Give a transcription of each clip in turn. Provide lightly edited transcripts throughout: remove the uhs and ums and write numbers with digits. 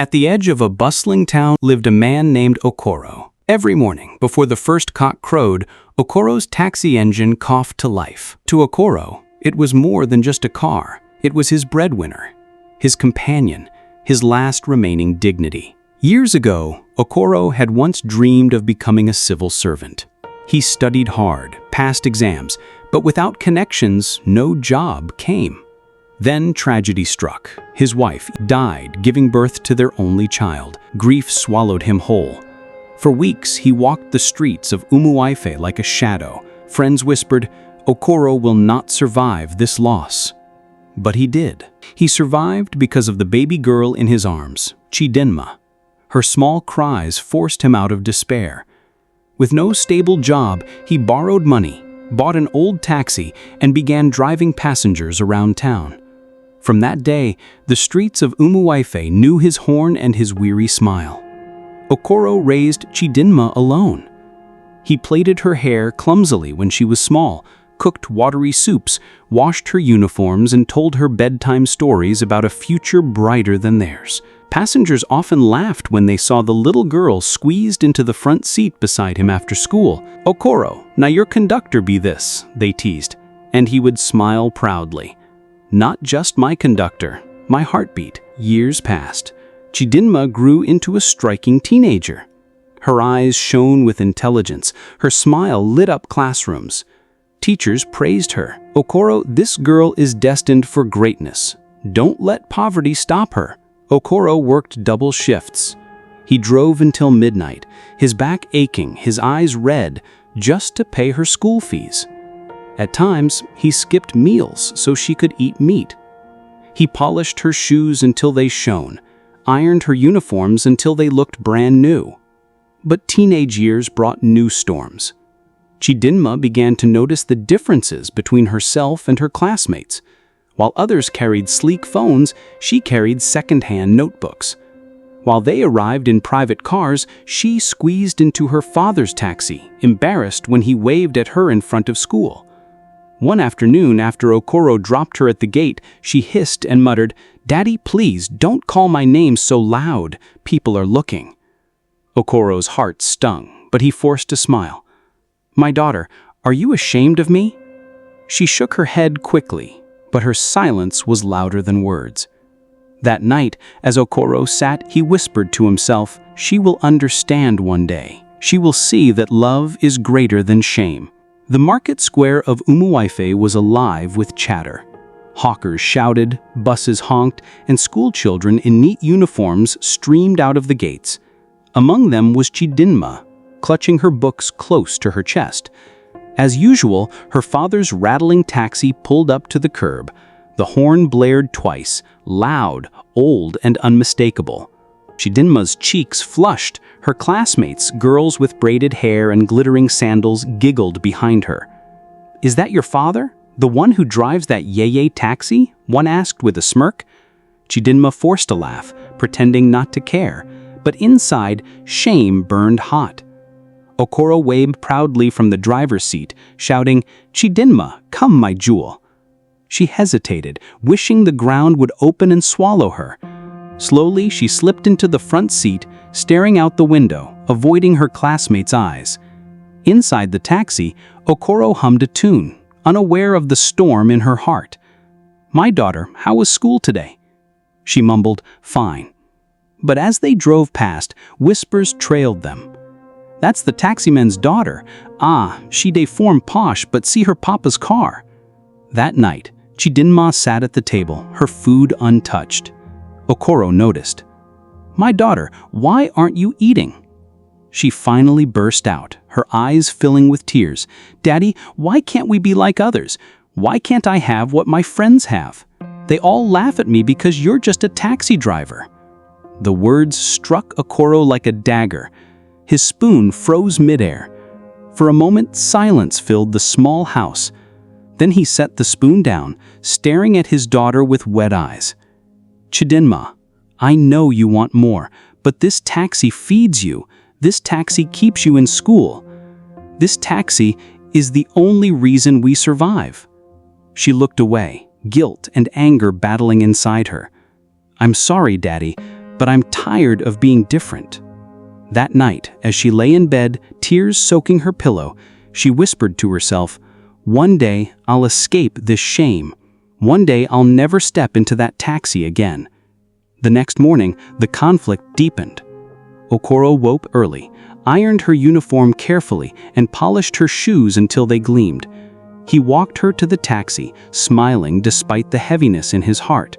At the edge of a bustling town lived a man named Okoro. Every morning, before the first cock crowed, Okoro's taxi engine coughed to life. To Okoro, it was more than just a car. It was his breadwinner, his companion, his last remaining dignity. Years ago, Okoro had once dreamed of becoming a civil servant. He studied hard, passed exams, but without connections, no job came. Then tragedy struck. His wife died, giving birth to their only child. Grief swallowed him whole. For weeks, he walked the streets of Umuaife like a shadow. Friends whispered, "Okoro will not survive this loss." But he did. He survived because of the baby girl in his arms, Chidinma. Her small cries forced him out of despair. With no stable job, he borrowed money, bought an old taxi, and began driving passengers around town. From that day, the streets of Umuaife knew his horn and his weary smile. Okoro raised Chidinma alone. He plaited her hair clumsily when she was small, cooked watery soups, washed her uniforms, and told her bedtime stories about a future brighter than theirs. Passengers often laughed when they saw the little girl squeezed into the front seat beside him after school. "Okoro, now your conductor be this," they teased, and he would smile proudly. "Not just my conductor, my heartbeat." Years passed. Chidinma grew into a striking teenager. Her eyes shone with intelligence. Her smile lit up classrooms. Teachers praised her. "Okoro, this girl is destined for greatness. Don't let poverty stop her." Okoro worked double shifts. He drove until midnight, his back aching, his eyes red, just to pay her school fees. At times, he skipped meals so she could eat meat. He polished her shoes until they shone, ironed her uniforms until they looked brand new. But teenage years brought new storms. Chidinma began to notice the differences between herself and her classmates. While others carried sleek phones, she carried second-hand notebooks. While they arrived in private cars, she squeezed into her father's taxi, embarrassed when he waved at her in front of school. One afternoon, after Okoro dropped her at the gate, she hissed and muttered, "Daddy, please, don't call my name so loud. People are looking." Okoro's heart stung, but he forced a smile. "My daughter, are you ashamed of me?" She shook her head quickly, but her silence was louder than words. That night, as Okoro sat, he whispered to himself, "She will understand one day. She will see that love is greater than shame." The market square of Umuaife was alive with chatter. Hawkers shouted, buses honked, and schoolchildren in neat uniforms streamed out of the gates. Among them was Chidinma, clutching her books close to her chest. As usual, her father's rattling taxi pulled up to the curb. The horn blared twice, loud, old, and unmistakable. Chidinma's cheeks flushed. Her classmates, girls with braided hair and glittering sandals, giggled behind her. "Is that your father? The one who drives that yeye taxi?" one asked with a smirk. Chidinma forced a laugh, pretending not to care, but inside, shame burned hot. Okoro waved proudly from the driver's seat, shouting, "Chidinma, come, my jewel." She hesitated, wishing the ground would open and swallow her. Slowly, she slipped into the front seat, staring out the window, avoiding her classmates' eyes. Inside the taxi, Okoro hummed a tune, unaware of the storm in her heart. "My daughter, how was school today?" She mumbled, "Fine." But as they drove past, whispers trailed them. "That's the taximan's daughter. Ah, she dey form posh, but see her papa's car." That night, Chidinma sat at the table, her food untouched. Okoro noticed. "My daughter, why aren't you eating?" She finally burst out, her eyes filling with tears. "Daddy, why can't we be like others? Why can't I have what my friends have? They all laugh at me because you're just a taxi driver." The words struck Okoro like a dagger. His spoon froze midair. For a moment, silence filled the small house. Then he set the spoon down, staring at his daughter with wet eyes. "Chidinma, I know you want more, but this taxi feeds you. This taxi keeps you in school. This taxi is the only reason we survive." She looked away, guilt and anger battling inside her. "I'm sorry, Daddy, but I'm tired of being different." That night, as she lay in bed, tears soaking her pillow, she whispered to herself, "One day I'll escape this shame. One day I'll never step into that taxi again." The next morning, the conflict deepened. Okoro woke early, ironed her uniform carefully, and polished her shoes until they gleamed. He walked her to the taxi, smiling despite the heaviness in his heart.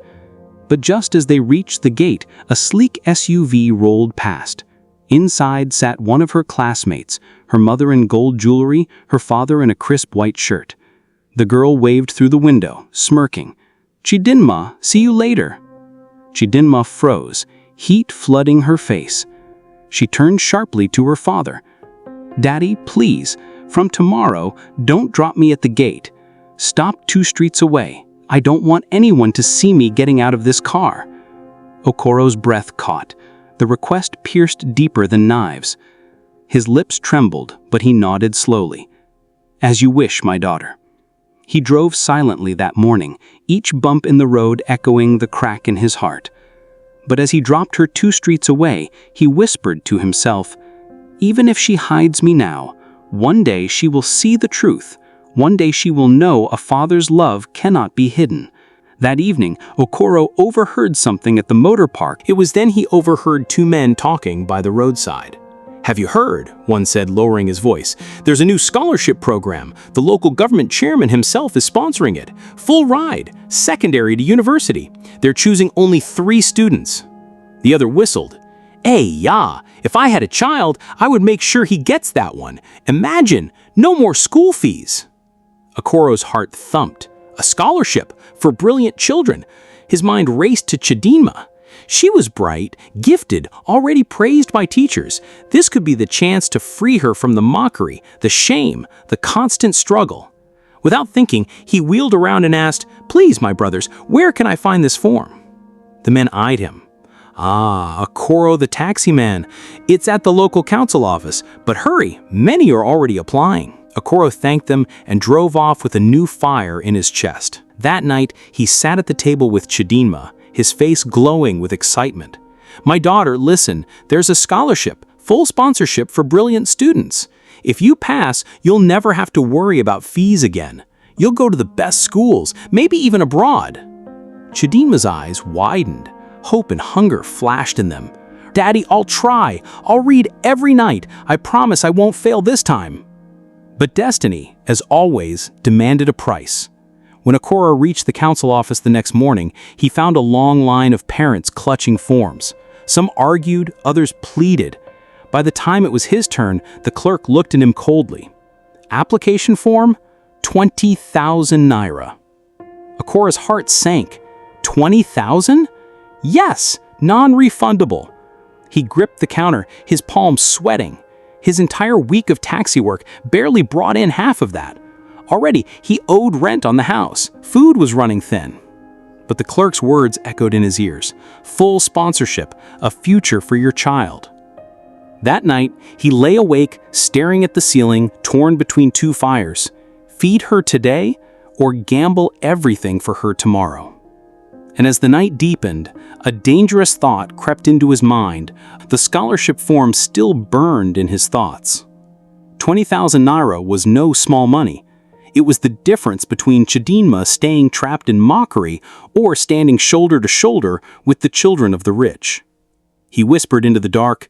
But just as they reached the gate, a sleek SUV rolled past. Inside sat one of her classmates, her mother in gold jewelry, her father in a crisp white shirt. The girl waved through the window, smirking. "Chidinma, see you later." Chidinma froze, heat flooding her face. She turned sharply to her father. "Daddy, please, from tomorrow, don't drop me at the gate. Stop 2 streets away. I don't want anyone to see me getting out of this car." Okoro's breath caught. The request pierced deeper than knives. His lips trembled, but he nodded slowly. "As you wish, my daughter." He drove silently that morning, each bump in the road echoing the crack in his heart. But as he dropped her 2 streets away, he whispered to himself, "Even if she hides me now, one day she will see the truth. One day she will know a father's love cannot be hidden." That evening, Okoro overheard something at the motor park. It was then he overheard 2 men talking by the roadside. "Have you heard?" one said, lowering his voice. "There's a new scholarship program. The local government chairman himself is sponsoring it. Full ride, secondary to university. They're choosing only 3 students." The other whistled. Yeah, if I had a child, I would make sure he gets that one. Imagine, no more school fees." Okoro's heart thumped. A scholarship for brilliant children. His mind raced to Chidinma. She was bright, gifted, already praised by teachers. This could be the chance to free her from the mockery, the shame, the constant struggle. Without thinking, he wheeled around and asked, "Please, my brothers, where can I find this form?" The men eyed him. Okoro the taxi man. It's at the local council office, but hurry, many are already applying." Okoro thanked them and drove off with a new fire in his chest. That night, he sat at the table with Chidinma, his face glowing with excitement. "My daughter, listen, there's a scholarship, full sponsorship for brilliant students. If you pass, you'll never have to worry about fees again. You'll go to the best schools, maybe even abroad." Chidinma's eyes widened. Hope and hunger flashed in them. "Daddy, I'll try. I'll read every night. I promise I won't fail this time." But destiny, as always, demanded a price. When Okoro reached the council office the next morning, he found a long line of parents clutching forms. Some argued, others pleaded. By the time it was his turn, the clerk looked at him coldly. Application form? 20,000 naira. Okoro's heart sank. 20,000? Yes, non-refundable. He gripped the counter, his palms sweating. His entire week of taxi work barely brought in half of that. Already, he owed rent on the house. Food was running thin. But the clerk's words echoed in his ears. Full sponsorship, a future for your child. That night, he lay awake, staring at the ceiling, torn between 2 fires. Feed her today, or gamble everything for her tomorrow. And as the night deepened, a dangerous thought crept into his mind. The scholarship form still burned in his thoughts. 20,000 naira was no small money. It was the difference between Chidinma staying trapped in mockery or standing shoulder to shoulder with the children of the rich. He whispered into the dark,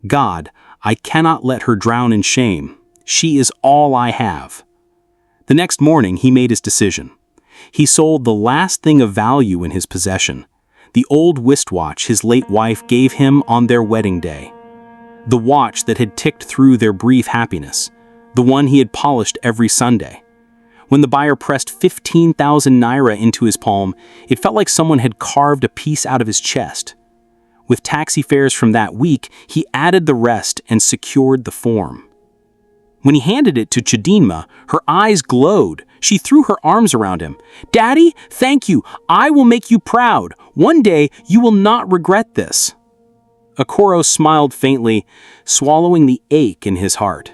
"God, I cannot let her drown in shame. She is all I have." The next morning, he made his decision. He sold the last thing of value in his possession, the old wristwatch his late wife gave him on their wedding day. The watch that had ticked through their brief happiness, the one he had polished every Sunday. When the buyer pressed 15,000 naira into his palm, it felt like someone had carved a piece out of his chest. With taxi fares from that week, he added the rest and secured the form. When he handed it to Chidinma, her eyes glowed. She threw her arms around him. "Daddy, thank you. I will make you proud. One day, you will not regret this." Okoro smiled faintly, swallowing the ache in his heart.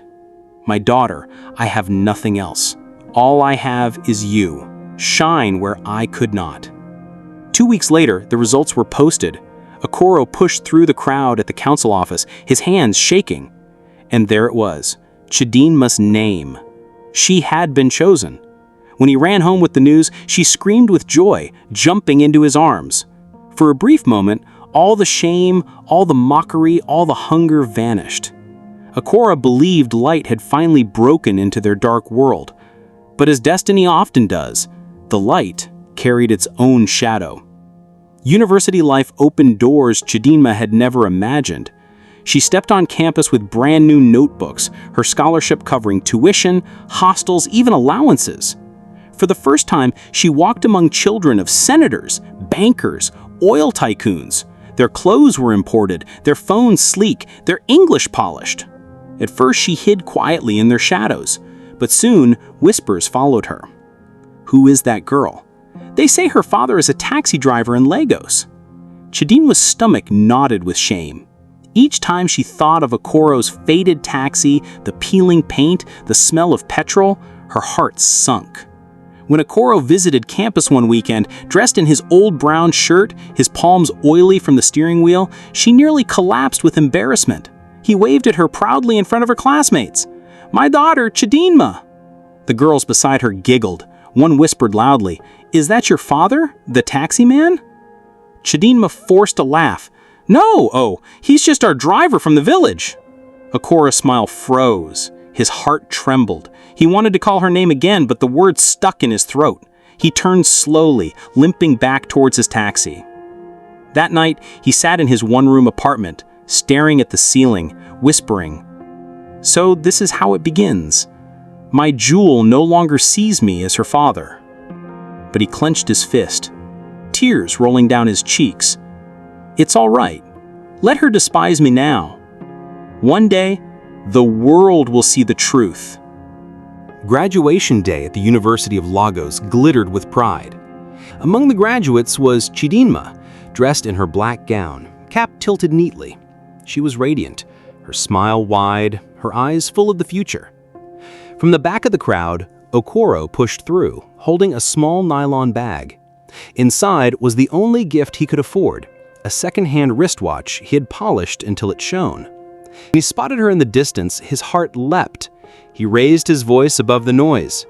"My daughter, I have nothing else. All I have is you. Shine where I could not." 2 weeks later, the results were posted. Okoro pushed through the crowd at the council office, his hands shaking. And there it was, Chidinma's name. She had been chosen. When he ran home with the news, she screamed with joy, jumping into his arms. For a brief moment, all the shame, all the mockery, all the hunger vanished. Okoro believed light had finally broken into their dark world. But as destiny often does, the light carried its own shadow. University life opened doors Chidinma had never imagined. She stepped on campus with brand new notebooks, her scholarship covering tuition, hostels, even allowances. For the first time, she walked among children of senators, bankers, oil tycoons. Their clothes were imported, their phones sleek, their English polished. At first, she hid quietly in their shadows, but soon whispers followed her. Who is that girl? They say her father is a taxi driver in Lagos. Chidinma's stomach knotted with shame. Each time she thought of Okoro's faded taxi, the peeling paint, the smell of petrol, her heart sunk. When Okoro visited campus one weekend, dressed in his old brown shirt, his palms oily from the steering wheel, she nearly collapsed with embarrassment. He waved at her proudly in front of her classmates. "My daughter, Chidinma!" The girls beside her giggled. One whispered loudly, "Is that your father, the taxi man?" Chidinma forced a laugh. "No, he's just our driver from the village." Okoro's smile froze. His heart trembled. He wanted to call her name again, but the words stuck in his throat. He turned slowly, limping back towards his taxi. That night, he sat in his one-room apartment, staring at the ceiling, whispering, "So this is how it begins. My jewel no longer sees me as her father." But he clenched his fist, tears rolling down his cheeks. "It's all right. Let her despise me now. One day, the world will see the truth." Graduation day at the University of Lagos glittered with pride. Among the graduates was Chidinma, dressed in her black gown, cap tilted neatly. She was radiant, her smile wide, her eyes full of the future. From the back of the crowd, Okoro pushed through, holding a small nylon bag. Inside was the only gift he could afford, a second-hand wristwatch he had polished until it shone. When he spotted her in the distance, his heart leapt. He raised his voice above the noise.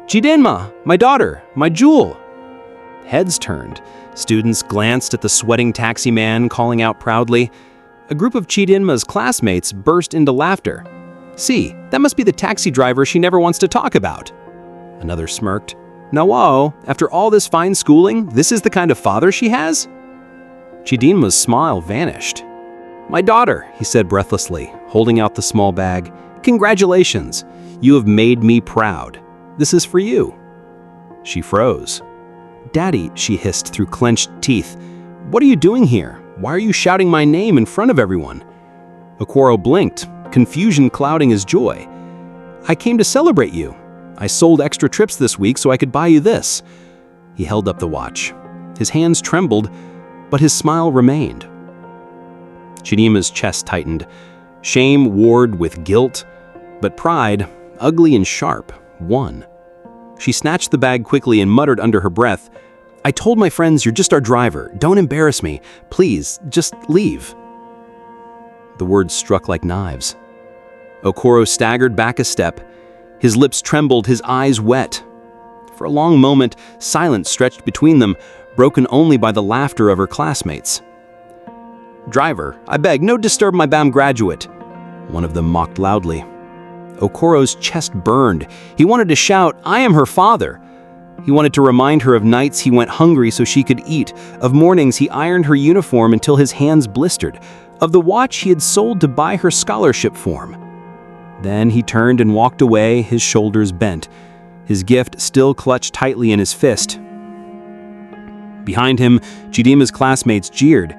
"Chidinma, my daughter, my jewel!" Heads turned. Students glanced at the sweating taxi man, calling out proudly. A group of Chidinma's classmates burst into laughter. "See, that must be the taxi driver she never wants to talk about." Another smirked. "No, after all this fine schooling, this is the kind of father she has?" Chidinma's smile vanished. "My daughter," he said breathlessly, holding out the small bag. "Congratulations. You have made me proud. This is for you." She froze. "Daddy," she hissed through clenched teeth. "What are you doing here? Why are you shouting my name in front of everyone?" Okoro blinked, confusion clouding his joy. "I came to celebrate you. I sold extra trips this week so I could buy you this." He held up the watch. His hands trembled, but his smile remained. Chidinma's chest tightened. Shame warred with guilt, but pride, ugly and sharp, won. She snatched the bag quickly and muttered under her breath, "I told my friends you're just our driver. Don't embarrass me. Please, just leave." The words struck like knives. Okoro staggered back a step. His lips trembled, his eyes wet. For a long moment, silence stretched between them, broken only by the laughter of her classmates. "Driver, I beg, no disturb my BAM graduate," one of them mocked loudly. Okoro's chest burned. He wanted to shout, "I am her father." He wanted to remind her of nights he went hungry so she could eat, of mornings he ironed her uniform until his hands blistered, of the watch he had sold to buy her scholarship form. Then he turned and walked away, his shoulders bent, his gift still clutched tightly in his fist. Behind him, Chidinma's classmates jeered,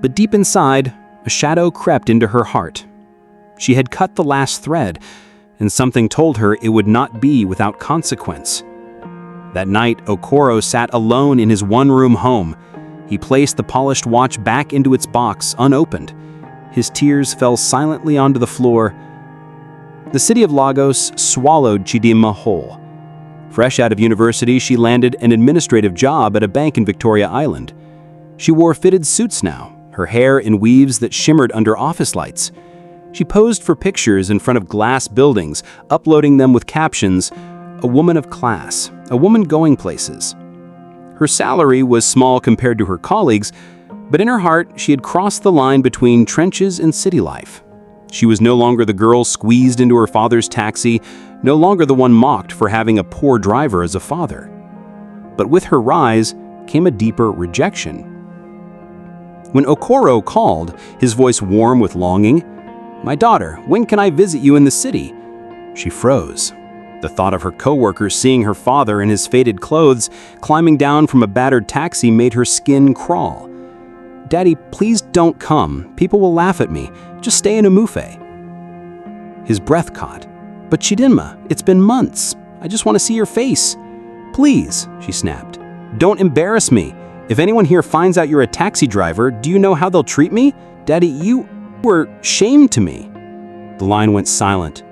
but deep inside, a shadow crept into her heart. She had cut the last thread, and something told her it would not be without consequence. That night, Okoro sat alone in his one-room home. He placed the polished watch back into its box, unopened. His tears fell silently onto the floor. The city of Lagos swallowed Chidinma whole. Fresh out of university, she landed an administrative job at a bank in Victoria Island. She wore fitted suits now, her hair in weaves that shimmered under office lights. She posed for pictures in front of glass buildings, uploading them with captions, "A woman of class, a woman going places." Her salary was small compared to her colleagues, but in her heart, she had crossed the line between trenches and city life. She was no longer the girl squeezed into her father's taxi, no longer the one mocked for having a poor driver as a father. But with her rise came a deeper rejection. When Okoro called, his voice warm with longing, "My daughter, when can I visit you in the city?" She froze. The thought of her coworkers seeing her father in his faded clothes climbing down from a battered taxi made her skin crawl. "Daddy, please don't come. People will laugh at me. Just stay in Umufe." His breath caught. "But Chidinma, it's been months. I just want to see your face." "Please," she snapped. "Don't embarrass me. If anyone here finds out you're a taxi driver, do you know how they'll treat me? Daddy, you were shame to me." The line went silent.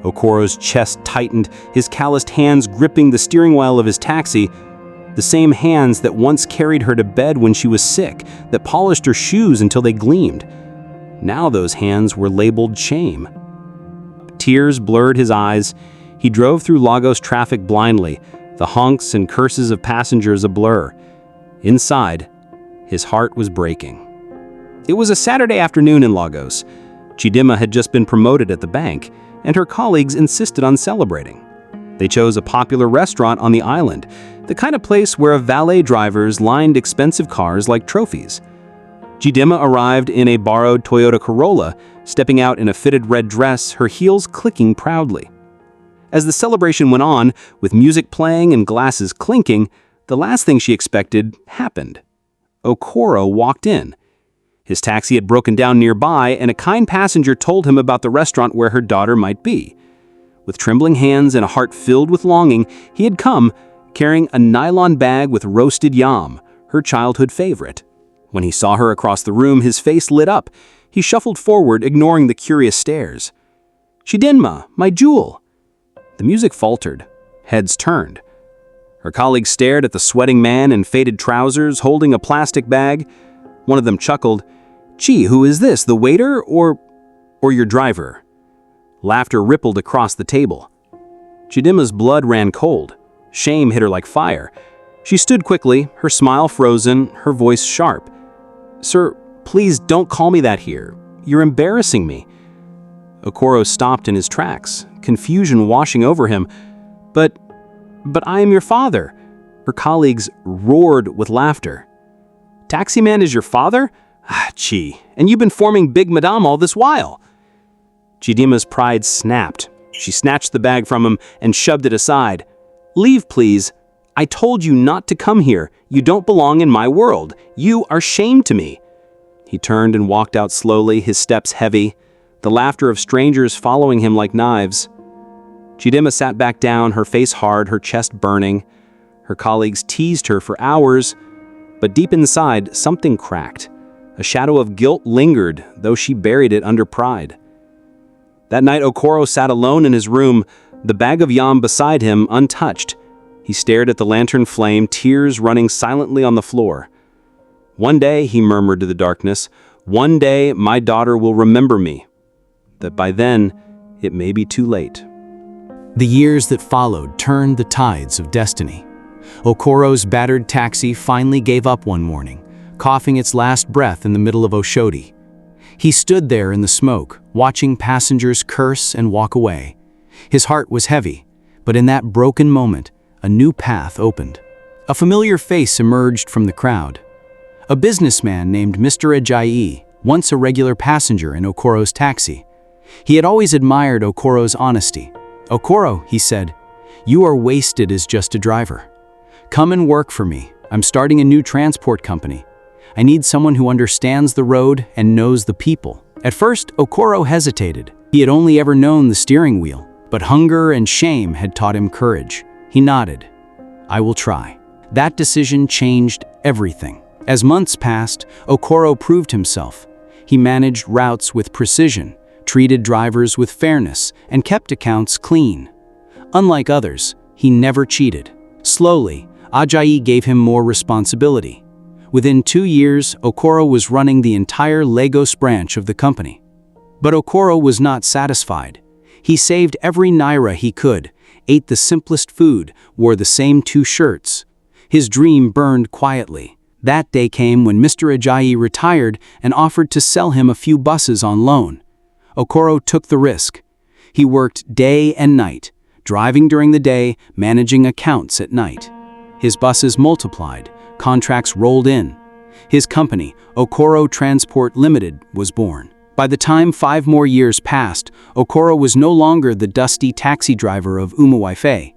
Okoro's chest tightened, his calloused hands gripping the steering wheel of his taxi, the same hands that once carried her to bed when she was sick, that polished her shoes until they gleamed. Now those hands were labeled shame. Tears blurred his eyes. He drove through Lagos traffic blindly, the honks and curses of passengers a blur. Inside, his heart was breaking. It was a Saturday afternoon in Lagos. Chidinma had just been promoted at the bank, and her colleagues insisted on celebrating. They chose a popular restaurant on the island, the kind of place where valet drivers lined expensive cars like trophies. Chidinma arrived in a borrowed Toyota Corolla, stepping out in a fitted red dress, her heels clicking proudly. As the celebration went on, with music playing and glasses clinking, the last thing she expected happened. Okoro walked in. His taxi had broken down nearby, and a kind passenger told him about the restaurant where her daughter might be. With trembling hands and a heart filled with longing, he had come, carrying a nylon bag with roasted yam, her childhood favorite. When he saw her across the room, his face lit up. He shuffled forward, ignoring the curious stares. "Chidinma, my jewel!" The music faltered. Heads turned. Her colleagues stared at the sweating man in faded trousers, holding a plastic bag. One of them chuckled. "Gee, who is this, the waiter or your driver?" Laughter rippled across the table. Chidinma's blood ran cold. Shame hit her like fire. She stood quickly, her smile frozen, her voice sharp. "Sir, please don't call me that here. You're embarrassing me." Okoro stopped in his tracks, confusion washing over him. But I am your father." Her colleagues roared with laughter. "Taxi man is your father? Ah, gee, and you've been forming Big Madame all this while." Chidinma's pride snapped. She snatched the bag from him and shoved it aside. "Leave, please. I told you not to come here. You don't belong in my world. You are shame to me." He turned and walked out slowly, his steps heavy, the laughter of strangers following him like knives. Chidinma sat back down, her face hard, her chest burning. Her colleagues teased her for hours, but deep inside, something cracked. A shadow of guilt lingered, though she buried it under pride. That night, Okoro sat alone in his room, the bag of yam beside him, untouched. He stared at the lantern flame, tears running silently on the floor. "One day," he murmured to the darkness, "one day my daughter will remember me. That by then, it may be too late." The years that followed turned the tides of destiny. Okoro's battered taxi finally gave up one morning, coughing its last breath in the middle of Oshodi. He stood there in the smoke, watching passengers curse and walk away. His heart was heavy, but in that broken moment, a new path opened. A familiar face emerged from the crowd. A businessman named Mr. Ajayi, once a regular passenger in Okoro's taxi. He had always admired Okoro's honesty. "Okoro," he said, "you are wasted as just a driver. Come and work for me. I'm starting a new transport company. I need someone who understands the road and knows the people." At first, Okoro hesitated. He had only ever known the steering wheel, but hunger and shame had taught him courage. He nodded. "I will try." That decision changed everything. As months passed, Okoro proved himself. He managed routes with precision, treated drivers with fairness, and kept accounts clean. Unlike others, he never cheated. Slowly, Ajayi gave him more responsibility. Within 2 years, Okoro was running the entire Lagos branch of the company. But Okoro was not satisfied. He saved every naira he could, ate the simplest food, wore the same 2 shirts. His dream burned quietly. That day came when Mr. Ajayi retired and offered to sell him a few buses on loan. Okoro took the risk. He worked day and night, driving during the day, managing accounts at night. His buses multiplied, contracts rolled in. His company, Okoro Transport Limited, was born. By the time 5 more years passed, Okoro was no longer the dusty taxi driver of Umuafe.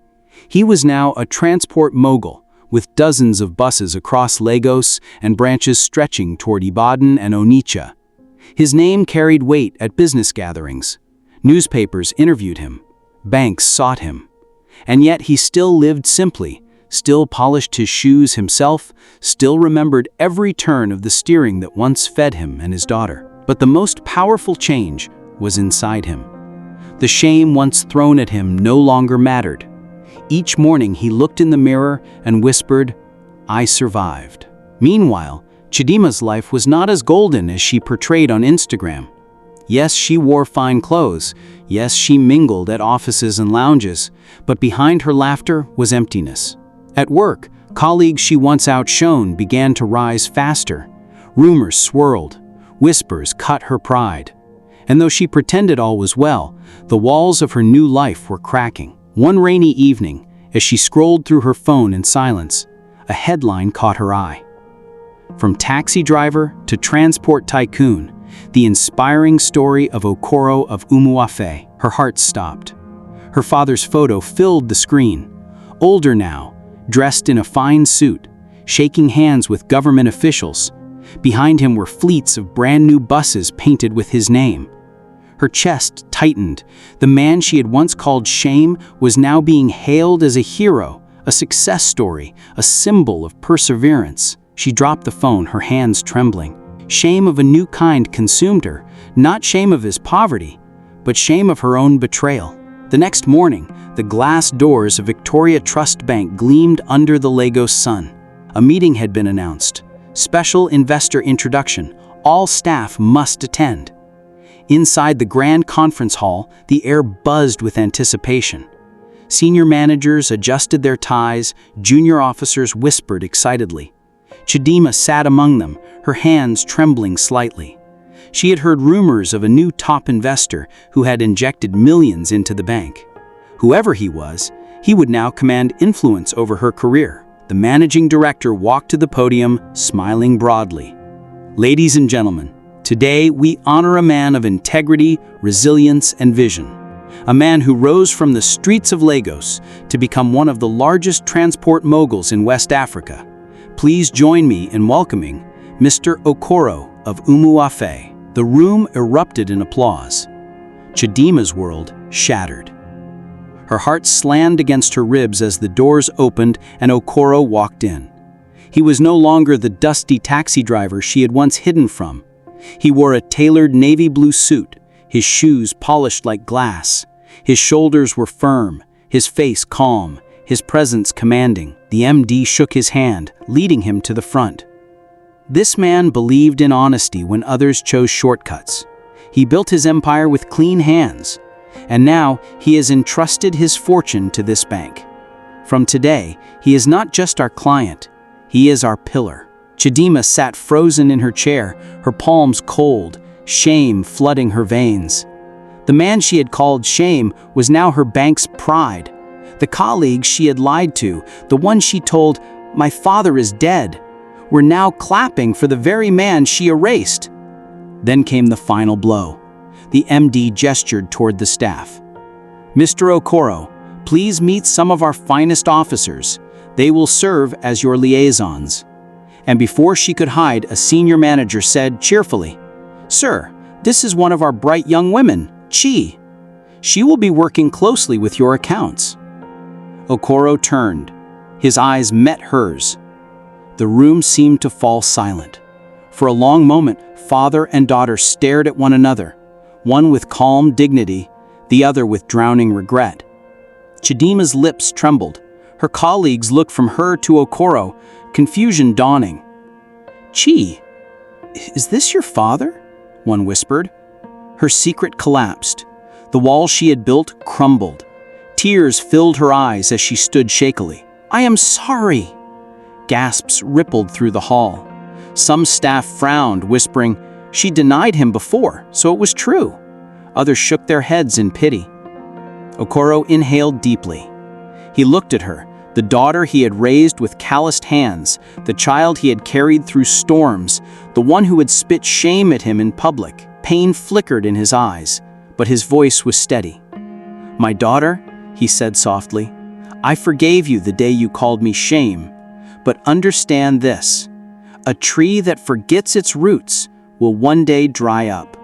He was now a transport mogul, with dozens of buses across Lagos and branches stretching toward Ibadan and Onitsha. His name carried weight at business gatherings. Newspapers interviewed him. Banks sought him. And yet he still lived simply, still polished his shoes himself, still remembered every turn of the steering that once fed him and his daughter. But the most powerful change was inside him. The shame once thrown at him no longer mattered. Each morning he looked in the mirror and whispered, "I survived." Meanwhile, Chidima's life was not as golden as she portrayed on Instagram. Yes, she wore fine clothes. Yes, she mingled at offices and lounges. But behind her laughter was emptiness. At work, colleagues she once outshone began to rise faster. Rumors swirled. Whispers cut her pride. And though she pretended all was well, the walls of her new life were cracking. One rainy evening, as she scrolled through her phone in silence, a headline caught her eye. From taxi driver to transport tycoon, the inspiring story of Okoro of Umuafe. Her heart stopped. Her father's photo filled the screen. Older now, dressed in a fine suit, shaking hands with government officials. Behind him were fleets of brand new buses painted with his name. Her chest tightened. The man she had once called shame was now being hailed as a hero, a success story, a symbol of perseverance. She dropped the phone, her hands trembling. Shame of a new kind consumed her, not shame of his poverty, but shame of her own betrayal. The next morning, the glass doors of Victoria Trust Bank gleamed under the Lagos sun. A meeting had been announced. Special investor introduction. All staff must attend. Inside the grand conference hall, the air buzzed with anticipation. Senior managers adjusted their ties, junior officers whispered excitedly. Chidima sat among them, her hands trembling slightly. She had heard rumors of a new top investor who had injected millions into the bank. Whoever he was, he would now command influence over her career. The managing director walked to the podium, smiling broadly. "Ladies and gentlemen, today we honor a man of integrity, resilience, and vision. A man who rose from the streets of Lagos to become one of the largest transport moguls in West Africa. Please join me in welcoming Mr. Okoro of Umuafe." The room erupted in applause. Chidima's world shattered. Her heart slammed against her ribs as the doors opened and Okoro walked in. He was no longer the dusty taxi driver she had once hidden from. He wore a tailored navy blue suit, his shoes polished like glass. His shoulders were firm, his face calm, his presence commanding. The MD shook his hand, leading him to the front. This man believed in honesty when others chose shortcuts. He built his empire with clean hands, and now he has entrusted his fortune to this bank. From today, he is not just our client, he is our pillar. Chidima sat frozen in her chair, her palms cold, shame flooding her veins. The man she had called shame was now her bank's pride. The colleagues she had lied to, the one she told, "My father is dead," were now clapping for the very man she erased. Then came the final blow. The MD gestured toward the staff. "Mr. Okoro, please meet some of our finest officers. They will serve as your liaisons." And before she could hide, a senior manager said cheerfully, "Sir, this is one of our bright young women, Chi. She will be working closely with your accounts." Okoro turned. His eyes met hers. The room seemed to fall silent. For a long moment, father and daughter stared at one another, one with calm dignity, the other with drowning regret. Chidima's lips trembled. Her colleagues looked from her to Okoro, confusion dawning. "Chi, is this your father?" one whispered. Her secret collapsed. The wall she had built crumbled. Tears filled her eyes as she stood shakily. "I am sorry." Gasps rippled through the hall. Some staff frowned, whispering, "She denied him before, so it was true." Others shook their heads in pity. Okoro inhaled deeply. He looked at her, the daughter he had raised with calloused hands, the child he had carried through storms, the one who had spit shame at him in public. Pain flickered in his eyes, but his voice was steady. "My daughter," he said softly, "I forgave you the day you called me shame, but understand this. A tree that forgets its roots will one day dry up.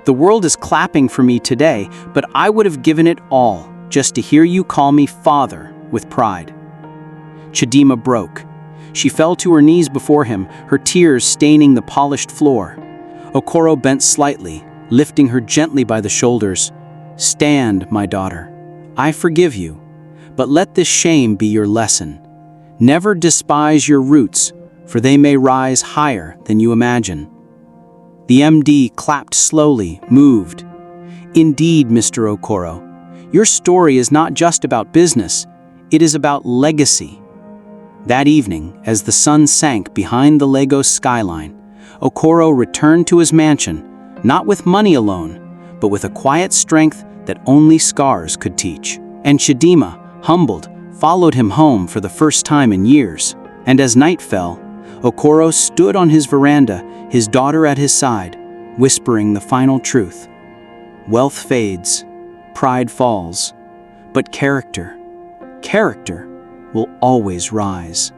The world is clapping for me today, but I would have given it all just to hear you call me father with pride." Chidima broke. She fell to her knees before him, her tears staining the polished floor. Okoro bent slightly, lifting her gently by the shoulders. "Stand, my daughter. I forgive you, but let this shame be your lesson. Never despise your roots, for they may rise higher than you imagine." The MD clapped slowly, moved. "Indeed, Mr. Okoro, your story is not just about business, it is about legacy." That evening, as the sun sank behind the Lagos skyline, Okoro returned to his mansion, not with money alone, but with a quiet strength that only scars could teach. And Chidima, humbled, followed him home for the first time in years. And as night fell, Okoro stood on his veranda, his daughter at his side, whispering the final truth. Wealth fades, pride falls, but character will always rise.